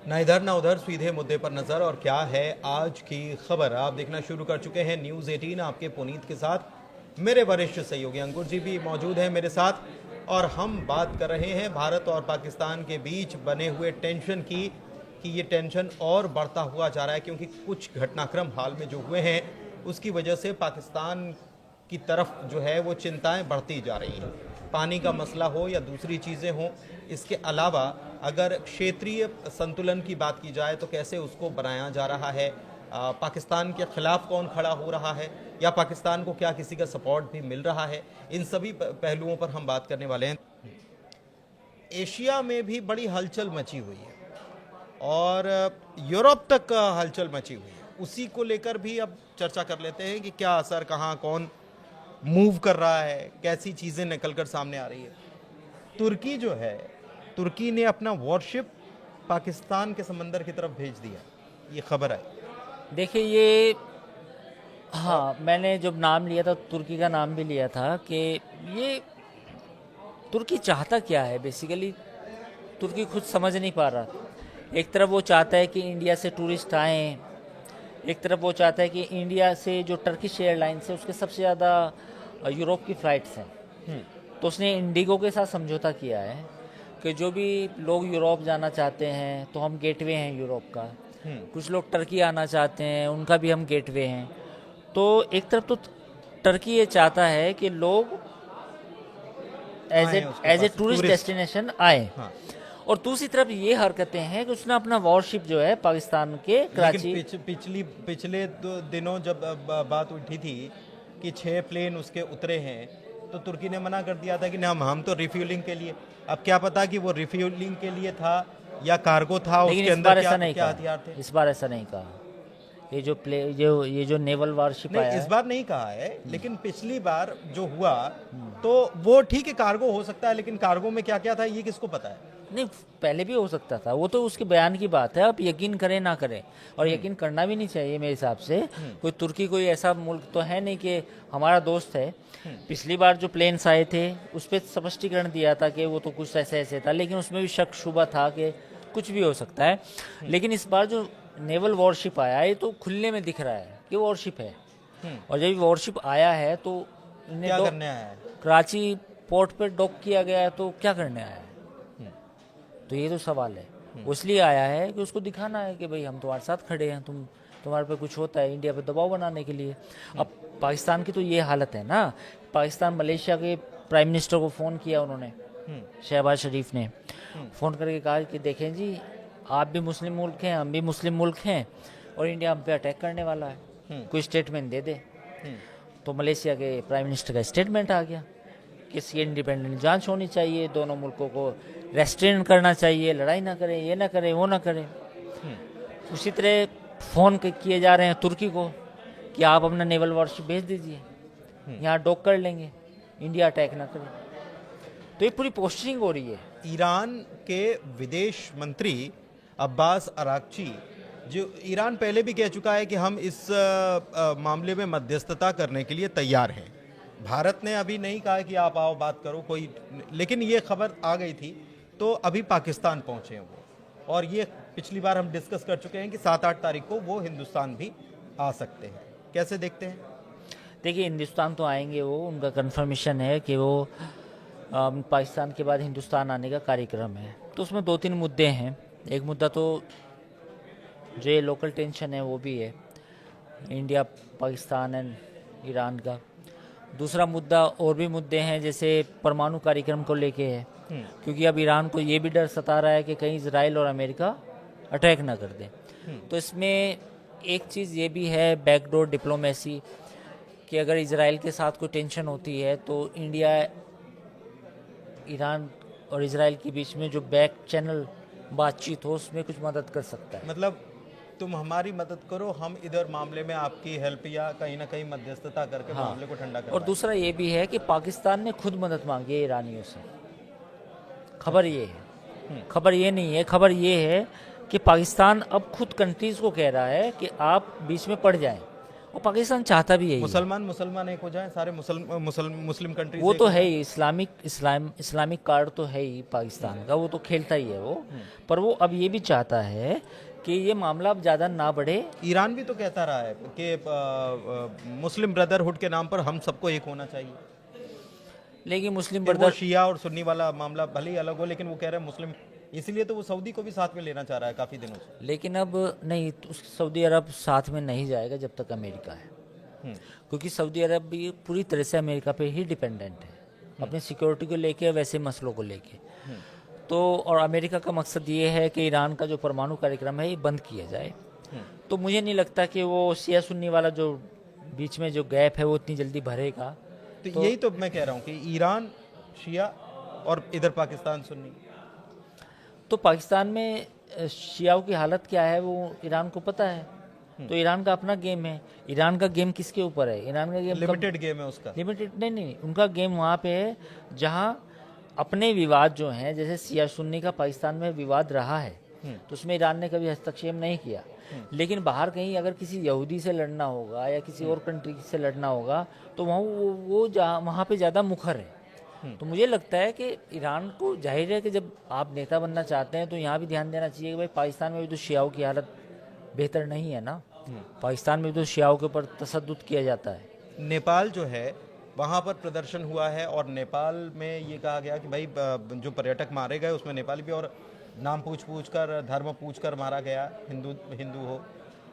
ना इधर ना उधर, सीधे मुद्दे पर नजर। और क्या है आज की खबर, आप देखना शुरू कर चुके हैं न्यूज़ 18 आपके पुनीत के साथ। मेरे वरिष्ठ सहयोगी अंकुर जी भी मौजूद हैं मेरे साथ, और हम बात कर रहे हैं भारत और पाकिस्तान के बीच बने हुए टेंशन की, कि ये टेंशन और बढ़ता हुआ जा रहा है क्योंकि कुछ घटनाक्रम हाल में जो हुए हैं उसकी वजह से पाकिस्तान की तरफ जो है वो चिंताएं बढ़ती जा रही हैं। पानी का मसला हो या दूसरी चीज़ें हों, इसके अलावा अगर क्षेत्रीय संतुलन की बात की जाए तो कैसे उसको बनाया जा रहा है, पाकिस्तान के खिलाफ कौन खड़ा हो रहा है, या पाकिस्तान को क्या किसी का सपोर्ट भी मिल रहा है, इन सभी पहलुओं पर हम बात करने वाले हैं। एशिया में भी बड़ी हलचल मची हुई है और यूरोप तक हलचल मची हुई है, उसी को लेकर भी अब चर्चा कर लेते हैं कि क्या असर, कहाँ कौन मूव कर रहा है, कैसी चीज़ें निकलकर सामने आ रही है। तुर्की जो है, तुर्की ने अपना वॉरशिप पाकिस्तान के समंदर की तरफ भेज दिया, ये खबर आई। देखिए ये, हाँ, मैंने जब नाम लिया था तुर्की का नाम भी लिया था कि ये तुर्की चाहता क्या है बेसिकली, तुर्की खुद समझ नहीं पा रहा। एक तरफ वो चाहता है कि इंडिया से टूरिस्ट आएँ, एक तरफ वो चाहता है कि इंडिया से जो टर्किश एयरलाइंस है उसके सबसे ज़्यादा यूरोप की फ़्लाइट्स हैं, तो उसने इंडिगो के साथ समझौता किया है कि जो भी लोग यूरोप जाना चाहते हैं तो हम गेटवे हैं यूरोप का, कुछ लोग टर्की आना चाहते हैं उनका भी हम गेटवे हैं। तो एक तरफ तो टर्की ये चाहता है कि लोग एज ए टूरिस्ट डेस्टिनेशन आए, हाँ। और दूसरी तरफ ये हरकतें हैं कि उसने अपना वॉरशिप जो है पाकिस्तान के कराची, पिछले दिनों जब बात उठी थी कि 6 प्लेन उसके उतरे हैं तो तुर्की ने मना कर दिया था कि हम तो रिफ्यूलिंग के लिए। अब क्या पता कि वो रिफ्यूलिंग के लिए था या कार्गो था, उसके अंदर क्या हथियार थे। इस बार ऐसा नहीं कहा। ये जो नेवल वारशिप आया इस बार नहीं कहा है, लेकिन पिछली बार जो हुआ तो वो ठीक है, कार्गो हो सकता है, लेकिन कार्गो में क्या क्या था ये किसको पता है। नहीं, पहले भी हो सकता था, वो तो उसके बयान की बात है। आप यकीन करें ना करें, और यकीन करना भी नहीं चाहिए मेरे हिसाब से। कोई तुर्की कोई ऐसा मुल्क तो है नहीं कि हमारा दोस्त है। पिछली बार जो प्लेन्स आए थे उस पर स्पष्टीकरण दिया था कि वो तो कुछ ऐसे ऐसे था, लेकिन उसमें भी शक शुबा था कि कुछ भी हो सकता है। लेकिन इस बार जो नेवल वॉरशिप आया है तो खुलने में दिख रहा है कि वॉरशिप है, और जब वॉरशिप आया है तो क्या करने आया है, कराची पोर्ट पे डॉक किया गया है, तो क्या करने आया है। तो ये तो सवाल है। वो इसलिए आया है कि उसको दिखाना है कि भाई हम तुम्हारे साथ खड़े हैं, तुम्हारे पे कुछ होता है, इंडिया पे दबाव बनाने के लिए। अब पाकिस्तान की तो ये हालत है ना, पाकिस्तान मलेशिया के प्राइम मिनिस्टर को फ़ोन किया उन्होंने, शहबाज शरीफ ने फ़ोन करके कहा कि देखें जी, आप भी मुस्लिम मुल्क हैं, हम भी मुस्लिम मुल्क हैं, और इंडिया हम पे अटैक करने वाला है, कोई स्टेटमेंट दे दे। तो मलेशिया के प्राइम मिनिस्टर का स्टेटमेंट आ गया कि इसकी इंडिपेंडेंट जांच होनी चाहिए, दोनों मुल्कों को रेस्ट्रेन करना चाहिए, लड़ाई ना करें, ये ना करें, वो ना करें। उसी तरह फ़ोन किए जा रहे हैं तुर्की को कि आप अपना नेवल वॉरशिप भेज दीजिए, यहाँ डॉक कर लेंगे, इंडिया अटैक ना करे। तो ये पूरी पोस्टरिंग हो रही है। ईरान के विदेश मंत्री अब्बास अराक्ची, जो ईरान पहले भी कह चुका है कि हम इस मामले में मध्यस्थता करने के लिए तैयार हैं। भारत ने अभी नहीं कहा कि आप आओ बात करो कोई, लेकिन ये खबर आ गई थी तो अभी पाकिस्तान पहुंचे हैं वो, और ये पिछली बार हम डिस्कस कर चुके हैं कि 7-8 तारीख को वो हिंदुस्तान भी आ सकते हैं। कैसे देखते हैं। देखिए, हिंदुस्तान तो आएंगे वो, उनका कंफर्मेशन है कि वो पाकिस्तान के बाद हिंदुस्तान आने का कार्यक्रम है। तो उसमें 2-3 मुद्दे हैं। एक मुद्दा तो जो ये लोकल टेंशन है वो भी है, इंडिया पाकिस्तान एंड ईरान का। दूसरा मुद्दा, और भी मुद्दे हैं जैसे परमाणु कार्यक्रम को लेके है, क्योंकि अब ईरान को ये भी डर सता रहा है कि कहीं इजराइल और अमेरिका अटैक ना कर दें। तो इसमें एक चीज़ ये भी है, बैकडोर डिप्लोमेसी, कि अगर इजराइल के साथ कोई टेंशन होती है तो इंडिया ईरान और इजराइल के बीच में जो बैक चैनल बातचीत हो उसमें कुछ मदद कर सकता है। मतलब तुम हमारी मदद करो, हम इधर मामले में आपकी हेल्प या कहीं ना कहीं मध्यस्थता करके मामले को ठंडा करें। और दूसरा ये भी है कि पाकिस्तान ने खुद मदद मांगी है ईरानियों से। खबर ये है, खबर ये नहीं है, खबर ये है कि पाकिस्तान अब खुद कंट्रीज़ को कह रहा है कि आप बीच में पड़ जाएं और पाकिस्तान चाहता भी यही है। मुसलमान एक हो जाए सारे मुस्लिम कंट्री वो तो है ही, इस्लामिक कार्ड तो है ही पाकिस्तान का, वो तो खेलता ही है वो। पर वो अब ये भी चाहता है कि ये मामला अब ज़्यादा ना बढ़े। ईरान भी तो कहता रहा है कि मुस्लिम ब्रदरहुड के नाम पर हम सबको एक होना चाहिए। लेकिन मुस्लिम फिर वो ब्रदर, शिया और सुन्नी वाला मामला भले ही अलग हो, लेकिन वो कह रहे हैं मुस्लिम, इसीलिए तो वो सऊदी को भी साथ में लेना चाह रहा है काफी दिनों से। लेकिन अब नहीं, तो सऊदी अरब साथ में नहीं जाएगा जब तक अमेरिका है, क्योंकि सऊदी अरब भी पूरी तरह से अमेरिका पे ही डिपेंडेंट है अपनी सिक्योरिटी को लेके, वैसे मसलों को लेके। तो और अमेरिका का मकसद ये है कि ईरान का जो परमाणु कार्यक्रम है ये बंद किया जाए। तो मुझे नहीं लगता कि वो शिया सुन्नी वाला जो बीच में जो गैप है वो इतनी जल्दी भरेगा। तो यही तो मैं कह रहा हूँ कि ईरान शिया और इधर पाकिस्तान सुन्नी। तो पाकिस्तान में शियाओं की हालत क्या है वो ईरान को पता है, तो ईरान का अपना गेम है। ईरान का गेम किसके ऊपर है? ईरान का गेम लिमिटेड गेम है उसका। लिमिटेड नहीं, उनका गेम वहाँ पे है जहाँ अपने विवाद जो हैं, जैसे शिया सुन्नी का पाकिस्तान में विवाद रहा है, तो उसमें ईरान ने कभी हस्तक्षेप नहीं किया। लेकिन बाहर कहीं अगर किसी यहूदी से लड़ना होगा या किसी और कंट्री से लड़ना होगा तो वहाँ वो जहाँ वहाँ पे ज़्यादा मुखर है। तो मुझे लगता है कि ईरान को जाहिर है कि जब आप नेता बनना चाहते हैं तो यहाँ भी ध्यान देना चाहिए कि भाई पाकिस्तान में भी तो शियाओं की हालत बेहतर नहीं है ना। पाकिस्तान में भी तो शियाओं के ऊपर तशद्दुद किया जाता है। नेपाल जो है वहाँ पर प्रदर्शन हुआ है और नेपाल में ये कहा गया कि भाई जो पर्यटक मारे गए उसमें नेपाली भी, और नाम पूछ कर धर्म पूछ कर मारा गया, हिंदू हो।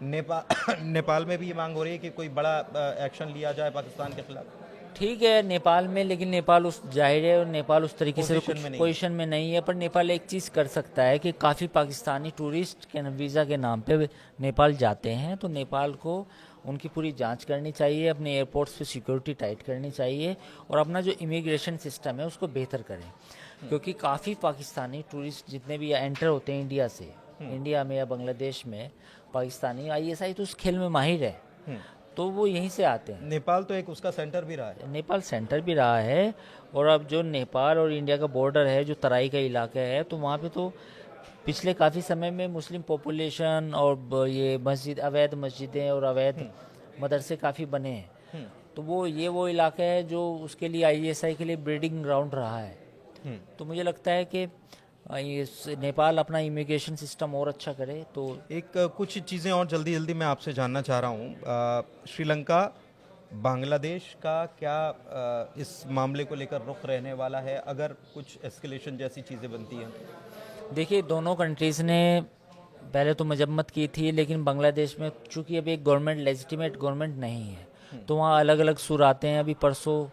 नेपाल में भी ये मांग हो रही है कि कोई बड़ा एक्शन लिया जाए पाकिस्तान के खिलाफ। ठीक है नेपाल में, लेकिन नेपाल उस जाहिर है नेपाल उस तरीके से पोजीशन में नहीं है। पर नेपाल एक चीज़ कर सकता है कि काफ़ी पाकिस्तानी टूरिस्ट के वीज़ा के नाम पे नेपाल जाते हैं, तो नेपाल को उनकी पूरी जांच करनी चाहिए, अपने एयरपोर्ट्स पे सिक्योरिटी टाइट करनी चाहिए और अपना जो इमिग्रेशन सिस्टम है उसको बेहतर करें। क्योंकि काफ़ी पाकिस्तानी टूरिस्ट जितने भी एंटर होते हैं इंडिया से, इंडिया में या बांग्लादेश में, पाकिस्तानी ISI तो उस खेल में माहिर है, तो वो यहीं से आते हैं। नेपाल तो एक उसका सेंटर भी रहा है। नेपाल सेंटर भी रहा है, और अब जो नेपाल और इंडिया का बॉर्डर है, जो तराई का इलाका है, तो वहाँ पे तो पिछले काफ़ी समय में मुस्लिम पॉपुलेशन और ये अवैध मस्जिदें और अवैध मदरसे काफ़ी बने हैं। तो वो इलाका है जो उसके लिए ISI के लिए ब्रीडिंग ग्राउंड रहा है। तो मुझे लगता है कि नेपाल अपना इमिग्रेशन सिस्टम और अच्छा करे। तो एक कुछ चीज़ें और जल्दी मैं आपसे जानना चाह रहा हूँ। श्रीलंका बांग्लादेश का क्या इस मामले को लेकर रुख रहने वाला है अगर कुछ एस्केलेशन जैसी चीज़ें बनती हैं? देखिए, दोनों कंट्रीज़ ने पहले तो मजम्मत की थी, लेकिन बांग्लादेश में चूंकि अभी एक गवर्नमेंट लेजिटिमेट गवर्नमेंट नहीं है, तो वहाँ अलग अलग सुर आते हैं। अभी परसों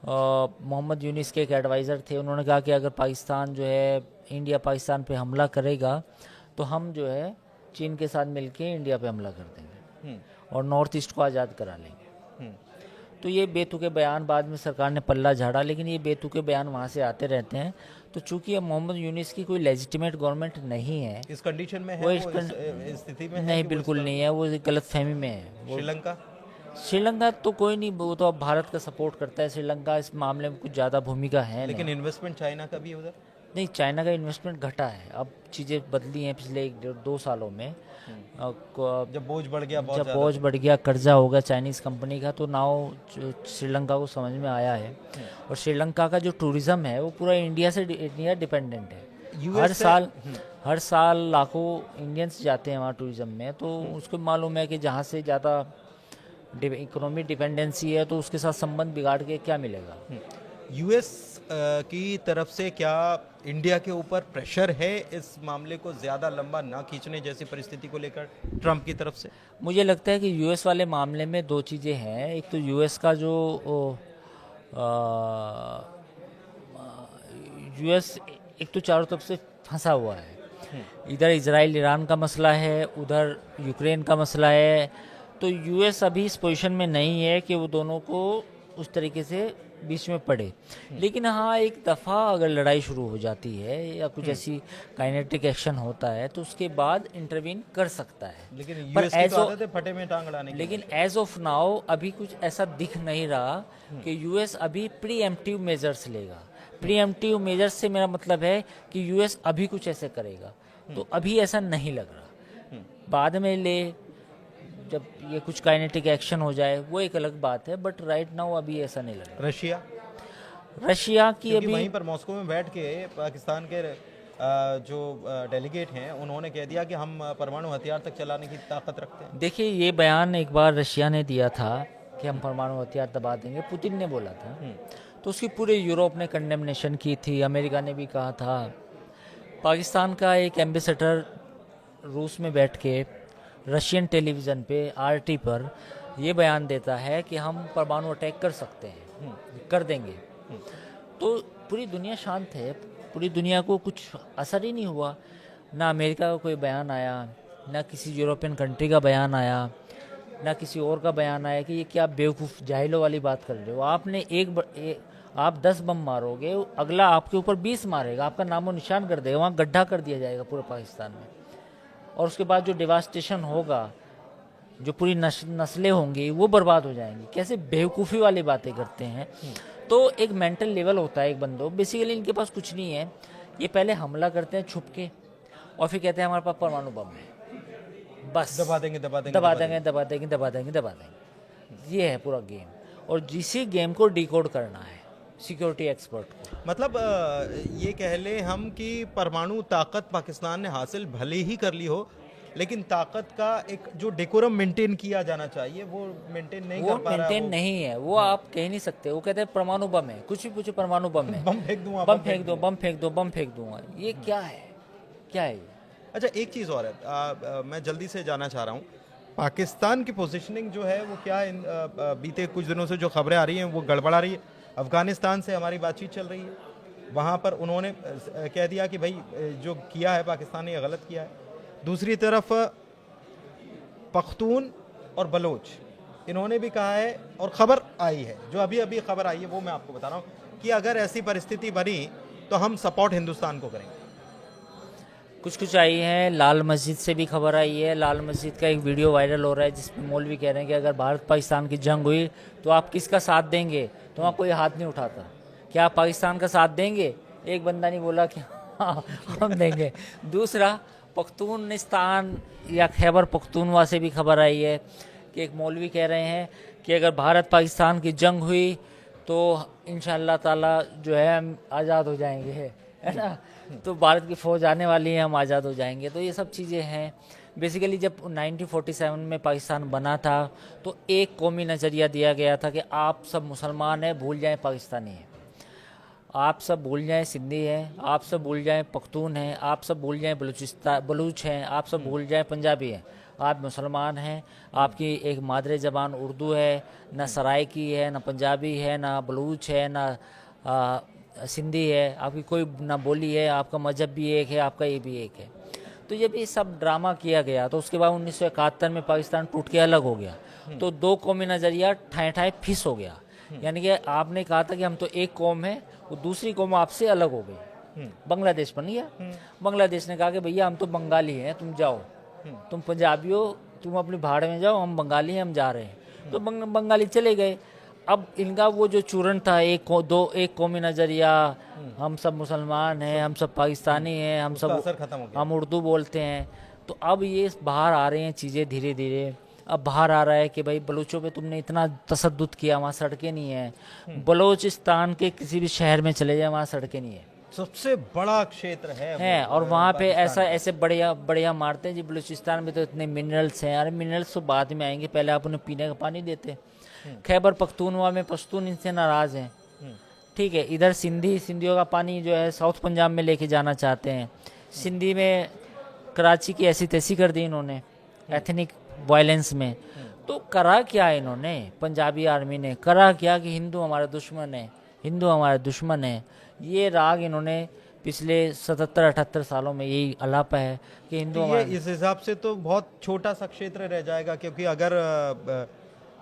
मोहम्मद यूनिस के एक एडवाइज़र थे, उन्होंने कहा कि अगर पाकिस्तान जो है इंडिया पाकिस्तान पे हमला करेगा तो हम जो है चीन के साथ मिलके इंडिया पे हमला कर देंगे और नॉर्थ ईस्ट को आज़ाद करा लेंगे। तो ये बेतुके बयान बाद में सरकार ने पल्ला झाड़ा, लेकिन ये बेतुके बयान वहाँ से आते रहते हैं। तो चूंकि अब मोहम्मद यूनिस की कोई लेजिटिमेट गवर्नमेंट नहीं है, इस कंडीशन में है, वो इस स्थिति में नहीं, बिल्कुल नहीं है, वो गलतफहमी में है। श्रीलंका तो कोई नहीं, वो तो अब भारत का सपोर्ट करता है। श्रीलंका इस मामले में कुछ ज़्यादा भूमिका है नहीं। लेकिन इन्वेस्टमेंट चाइना का भी उधर नहीं, चाइना का इन्वेस्टमेंट घटा है। अब चीज़ें बदली हैं पिछले 1-2 सालों में। जब बोझ बढ़ गया, कर्जा हो गया चाइनीज़ कंपनी का, तो नाउ श्रीलंका को समझ में आया है। और श्रीलंका का जो टूरिज़्म है वो पूरा इंडिया डिपेंडेंट है। हर साल लाखों इंडियंस जाते हैं वहाँ टूरिज़्म में, तो उसको मालूम है कि जहाँ से ज़्यादा इकोनॉमिक डिपेंडेंसी है तो उसके साथ संबंध बिगाड़ के क्या मिलेगा। US की तरफ से क्या इंडिया के ऊपर प्रेशर है इस मामले को ज़्यादा लंबा ना खींचने जैसी परिस्थिति को लेकर ट्रंप की तरफ से? मुझे लगता है कि US वाले मामले में दो चीज़ें हैं। एक तो US का जो US एक तो चारों तरफ से फंसा हुआ है। इधर इजराइल ईरान का मसला है, उधर यूक्रेन का मसला है। तो US अभी इस पोजीशन में नहीं है कि वो दोनों को उस तरीके से बीच में पड़े। लेकिन हाँ, एक दफ़ा अगर लड़ाई शुरू हो जाती है या कुछ ऐसी काइनेटिक एक्शन होता है तो उसके बाद इंटरवीन कर सकता है। लेकिन US की तो आदत है फटे में टांग अड़ाने की। लेकिन एज ऑफ नाउ अभी कुछ ऐसा दिख नहीं रहा कि US अभी प्रीएम्प्टिव मेजर्स लेगा। प्रीएम्प्टिव मेजर्स से मेरा मतलब है कि US अभी कुछ ऐसे करेगा, तो अभी ऐसा नहीं लग रहा। बाद में ले, जब ये कुछ काइनेटिक एक्शन हो जाए वो एक अलग बात है, बट राइट नाउ अभी ऐसा नहीं लग रशिया रहा। रशिया की क्योंकि अभी वहीं पर मॉस्को में बैठ के पाकिस्तान के जो डेलीगेट हैं उन्होंने कह दिया कि हम परमाणु हथियार तक चलाने की ताकत रखते हैं। देखिए, ये बयान एक बार रशिया ने दिया था कि हम परमाणु हथियार दबा देंगे, पुतिन ने बोला था, तो उसकी पूरे यूरोप ने कंडेमनेशन की थी, अमेरिका ने भी कहा था। पाकिस्तान का एक एम्बेसडर रूस में बैठ के रशियन टेलीविज़न पे आरटी पर ये बयान देता है कि हम परमाणु अटैक कर सकते हैं, कर देंगे। तो पूरी दुनिया शांत है, पूरी दुनिया को कुछ असर ही नहीं हुआ। ना अमेरिका का कोई बयान आया, ना किसी यूरोपियन कंट्री का बयान आया, ना किसी और का बयान आया कि ये क्या बेवकूफ़ जाहिलों वाली बात कर रहे हो। आपने आप 10 बम मारोगे, अगला आपके ऊपर 20 मारेगा, आपका नामो निशान कर देगा, वहाँ गड्ढा कर दिया जाएगा पूरे पाकिस्तान में। और उसके बाद जो डिवास्टेशन होगा, जो पूरी नस्लें होंगी वो बर्बाद हो जाएंगी। कैसे बेवकूफ़ी वाली बातें करते हैं। तो एक मेंटल लेवल होता है एक बंदो, बेसिकली इनके पास कुछ नहीं है। ये पहले हमला करते हैं छुप के और फिर कहते हैं हमारे पास परमाणु बम है, बस दबा देंगे दबा देंगे दबा देंगे दबा देंगे दबा देंगे दबा देंगे। ये है पूरा गेम, और जिसी गेम को डिकोड करना है सिक्योरिटी एक्सपर्ट को। मतलब ये कह ले हम कि परमाणु ताकत पाकिस्तान ने हासिल भले ही कर ली हो, लेकिन ताकत का एक जो डेकोरम मेंटेन किया जाना चाहिए वो मेंटेन नहीं वो कर पा रहा। मेंटेन नहीं है, वो आप कह नहीं सकते। वो कहते हैं परमाणु बम है, कुछ भी पूछे परमाणु बम है, बम फेंक दूंगा, बम फेंक दो, बम फेंक दो, बम फेंक दूंगा। ये क्या है, क्या है ये? अच्छा, एक चीज़ और है, मैं जल्दी से जानना चाह रहा हूँ, पाकिस्तान की पोजीशनिंग जो है वो क्या है? बीते कुछ दिनों से जो खबरें आ रही हैं वो गड़बड़ा रही है। अफगानिस्तान से हमारी बातचीत चल रही है, वहाँ पर उन्होंने कह दिया कि भाई जो किया है पाकिस्तान ने ये गलत किया है। दूसरी तरफ पख्तून और बलोच इन्होंने भी कहा है, और खबर आई है, जो अभी अभी खबर आई है वो मैं आपको बता रहा हूँ कि अगर ऐसी परिस्थिति बनी तो हम सपोर्ट हिंदुस्तान को करेंगे। कुछ आई है। लाल मस्जिद से भी खबर आई है। लाल मस्जिद का एक वीडियो वायरल हो रहा है जिसमें मौलवी कह रहे हैं कि अगर भारत पाकिस्तान की जंग हुई तो आप किसका साथ देंगे? तो वहाँ कोई हाथ नहीं उठाता। क्या आप पाकिस्तान का साथ देंगे? एक बंदा नहीं बोला कि हाँ हम देंगे। दूसरा, पख्तूनिस्तान या खैबर पख्तूनवा से भी खबर आई है कि एक मौलवी कह रहे हैं कि अगर भारत पाकिस्तान की जंग हुई तो इंशाअल्लाह ताला जो है हम आज़ाद हो जाएंगे, है ना। तो भारत की फ़ौज आने वाली है, हम आज़ाद हो जाएंगे। तो ये सब चीज़ें हैं। बेसिकली जब 1947 में पाकिस्तान बना था तो एक कौमी नज़रिया दिया गया था कि आप सब मुसलमान हैं, भूल जाएं पाकिस्तानी हैं, आप सब भूल जाएं सिंधी हैं, आप सब भूल जाएं पख्तून हैं, आप सब भूल जाएं बलूच हैं, आप सब भूल जाएं पंजाबी हैं। आप मुसलमान हैं, आपकी एक मादरे ज़बान उर्दू है, ना सराइकी है, ना पंजाबी है, ना बलूच है, ना सिंधी है, आपकी कोई ना बोली है, आपका मजहब भी एक है, आपका ये भी एक है। तो जब ये सब ड्रामा किया गया तो उसके बाद 1971 में पाकिस्तान टूट के अलग हो गया। तो दो कौमी नज़रिया ठाए ठाए फिस हो गया। यानी कि आपने कहा था कि हम तो एक कौम है, वो दूसरी कौम आपसे अलग हो गई। बांग्लादेश बन गया। बांग्लादेश ने कहा कि भैया हम तो बंगाली हैं, तुम जाओ, तुम पंजाबी हो, तुम अपनी भाड़ में जाओ, हम बंगाली हैं, हम जा रहे हैं। तो बंगाली चले गए। अब इनका वो जो चूरन था एक कौमी नज़रिया, हम सब मुसलमान हैं, हम सब पाकिस्तानी हैं, हम सब असर खत्म हो गया। हम उर्दू बोलते हैं। तो अब ये बाहर आ रहे हैं चीज़ें धीरे धीरे। अब बाहर आ रहा है कि भाई बलूचों पे तुमने इतना तसद्दुद किया, वहाँ सड़कें नहीं हैं। बलूचिस्तान के किसी भी शहर में चले जाए, वहाँ सड़कें नहीं है। सबसे बड़ा क्षेत्र है और वहाँ पे ऐसे बढ़िया बढ़िया मारते हैं जी। बलूचिस्तान में तो इतने मिनरल्स हैं। अरे मिनरल्स तो बाद में आएंगे, पहले आप उन्हें पीने का पानी देते। खैबर पख्तूनवा में पश्तून इनसे नाराज़ हैं, ठीक है। इधर सिंधियों का पानी जो है साउथ पंजाब में लेके जाना चाहते हैं। सिंधी में कराची की ऐसी तैसी कर दी इन्होंने एथनिक वायलेंस में। तो करा क्या इन्होंने, पंजाबी आर्मी ने करा क्या कि हिंदू हमारे दुश्मन है, हिंदू हमारे दुश्मन है। ये राग इन्होंने पिछले 77-78 सालों में यही अलापा है कि हिंदू ये इस हिसाब से तो बहुत छोटा सा क्षेत्र रह जाएगा, क्योंकि अगर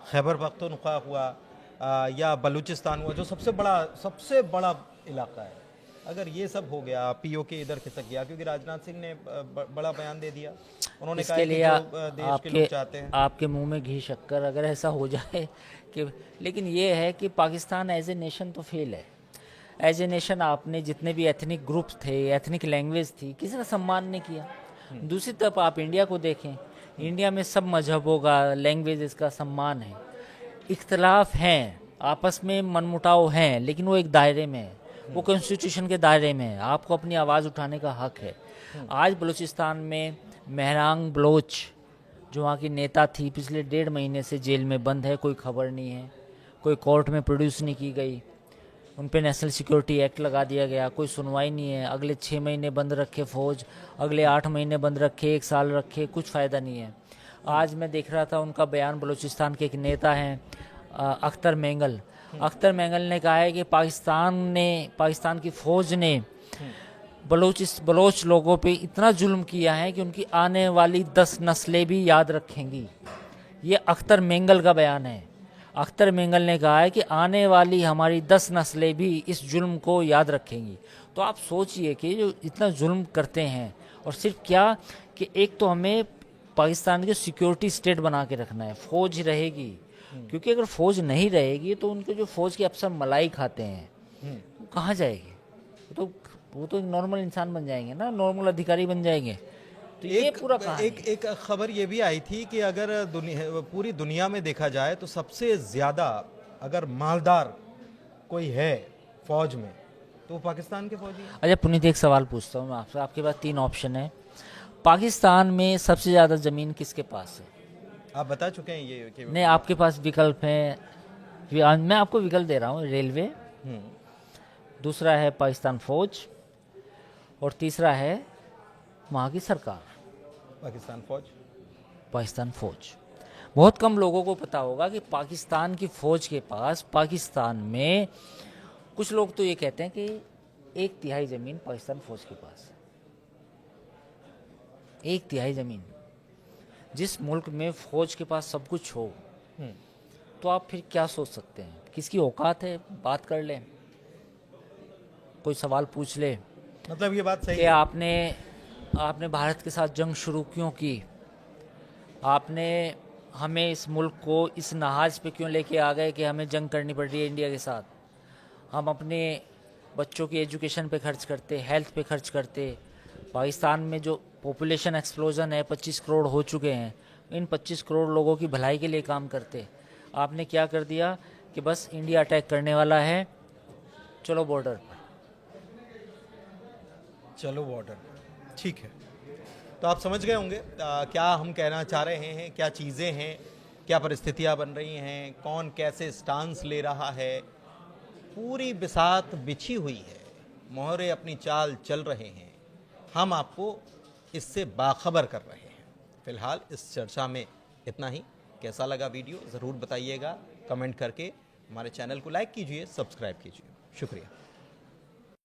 खैबर पख्तूनख्वा हुआ या बलूचिस्तान हुआ जो सबसे बड़ा इलाका है, अगर ये सब हो गया, पीओके इधर खिसक गया, क्योंकि राजनाथ सिंह ने बड़ा बयान दे दिया। उन्होंने कहा कि जो देश के लोग चाहते हैं, आपके मुंह में घी शक्कर अगर ऐसा हो जाए कि, लेकिन ये है कि पाकिस्तान एज ए नेशन तो फेल है। एज ए नेशन आपने जितने भी एथनिक ग्रुप्स थे, एथनिक लैंग्वेज थी, किसी का सम्मान नहीं किया। दूसरी तरफ आप इंडिया को देखें, इंडिया में सब मजहबों का, लैंग्वेजेस का सम्मान है। इख्तलाफ हैं, आपस में मनमुटाव हैं, लेकिन वो एक दायरे में है, वो कॉन्स्टिट्यूशन के दायरे में है। आपको अपनी आवाज़ उठाने का हक है। आज बलूचिस्तान में मेहरांग बलोच जो वहाँ की नेता थी, पिछले 1.5 महीने से जेल में बंद है, कोई खबर नहीं है, कोई कोर्ट में प्रोड्यूस नहीं की गई, उन पे नेशनल सिक्योरिटी एक्ट लगा दिया गया, कोई सुनवाई नहीं है। अगले 6 महीने बंद रखे फ़ौज, अगले 8 महीने बंद रखे, 1 साल रखे, कुछ फ़ायदा नहीं है। आज मैं देख रहा था उनका बयान, बलूचिस्तान के एक नेता हैं अख्तर मेंगल। अख्तर मेंगल ने कहा है कि पाकिस्तान की फ़ौज ने बलोच लोगों पे इतना जुल्म किया है कि उनकी आने वाली 10 नस्लें भी याद रखेंगी। ये अख्तर मेंगल का बयान है। अख्तर मेंगल ने कहा है कि आने वाली हमारी 10 नस्लें भी इस जुल्म को याद रखेंगी। तो आप सोचिए कि जो इतना जुल्म करते हैं, और सिर्फ क्या कि एक तो हमें पाकिस्तान की सिक्योरिटी स्टेट बना के रखना है, फ़ौज रहेगी, क्योंकि अगर फ़ौज नहीं रहेगी तो उनके जो फ़ौज के अफसर मलाई खाते हैं वो कहाँ जाएंगे? वो तो नॉर्मल इंसान बन जाएंगे ना, नॉर्मल अधिकारी बन जाएंगे। तो ये पूरा कहानी है। एक खबर ये भी आई थी कि अगर पूरी दुनिया में देखा जाए तो सबसे ज्यादा अगर मालदार कोई है फौज में तो वो पाकिस्तान के फौजी हैं। अच्छा पुनीत, एक सवाल पूछता हूँ मैं आपसे। आपके पास 3 ऑप्शन है। पाकिस्तान में सबसे ज़्यादा ज़मीन किसके पास है? आप बता चुके हैं ये कि नहीं, आपके पास विकल्प है। मैं आपको विकल्प दे रहा हूँ। रेलवे, दूसरा है पाकिस्तान फौज, और तीसरा है वहाँ की सरकार। पाकिस्तान फौज। बहुत कम लोगों को पता होगा कि पाकिस्तान की फौज के पास, पाकिस्तान में कुछ लोग तो ये कहते हैं कि 1/3 ज़मीन पाकिस्तान फौज के पास है। 1/3 ज़मीन। जिस मुल्क में फौज के पास सब कुछ हो तो आप फिर क्या सोच सकते हैं? किसकी औकात है? बात कर लें, कोई सवाल पूछ ले मतलब ये बात सही कि है। आपने भारत के साथ जंग शुरू क्यों की? आपने हमें इस मुल्क को इस नहाज पे क्यों लेके आ गए कि हमें जंग करनी पड़ रही है इंडिया के साथ? हम अपने बच्चों की एजुकेशन पे खर्च करते, हेल्थ पे खर्च करते। पाकिस्तान में जो पॉपुलेशन एक्सप्लोजन है, 25 करोड़ हो चुके हैं, इन 25 करोड़ लोगों की भलाई के लिए काम करते। आपने क्या कर दिया कि बस इंडिया अटैक करने वाला है, चलो बॉर्डर पर। चलो बॉर्डर, ठीक है। तो आप समझ गए होंगे क्या हम कहना चाह रहे हैं, क्या चीज़ें हैं, क्या परिस्थितियां बन रही हैं, कौन कैसे स्टांस ले रहा है। पूरी बिसात बिछी हुई है, मोहरे अपनी चाल चल रहे हैं, हम आपको इससे बाखबर कर रहे हैं। फिलहाल इस चर्चा में इतना ही। कैसा लगा वीडियो ज़रूर बताइएगा कमेंट करके। हमारे चैनल को लाइक कीजिए, सब्सक्राइब कीजिए। शुक्रिया।